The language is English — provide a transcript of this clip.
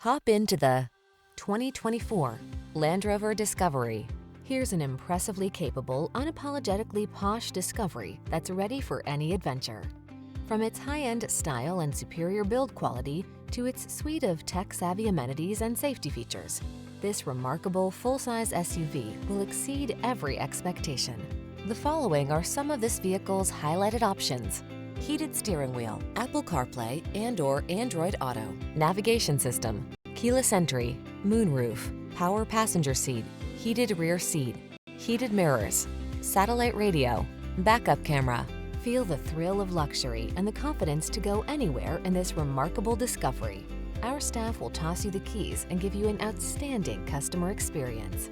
Hop into the 2024 Land Rover Discovery. Here's an impressively capable, unapologetically posh Discovery that's ready for any adventure. From its high-end style and superior build quality to its suite of tech-savvy amenities and safety features, this remarkable full-size SUV will exceed every expectation. The following are some of this vehicle's highlighted options: heated steering wheel, Apple CarPlay and/or Android Auto, navigation system, keyless entry, moonroof, power passenger seat, heated rear seat, heated mirrors, satellite radio, backup camera. Feel the thrill of luxury and the confidence to go anywhere in this remarkable Discovery. Our staff will toss you the keys and give you an outstanding customer experience.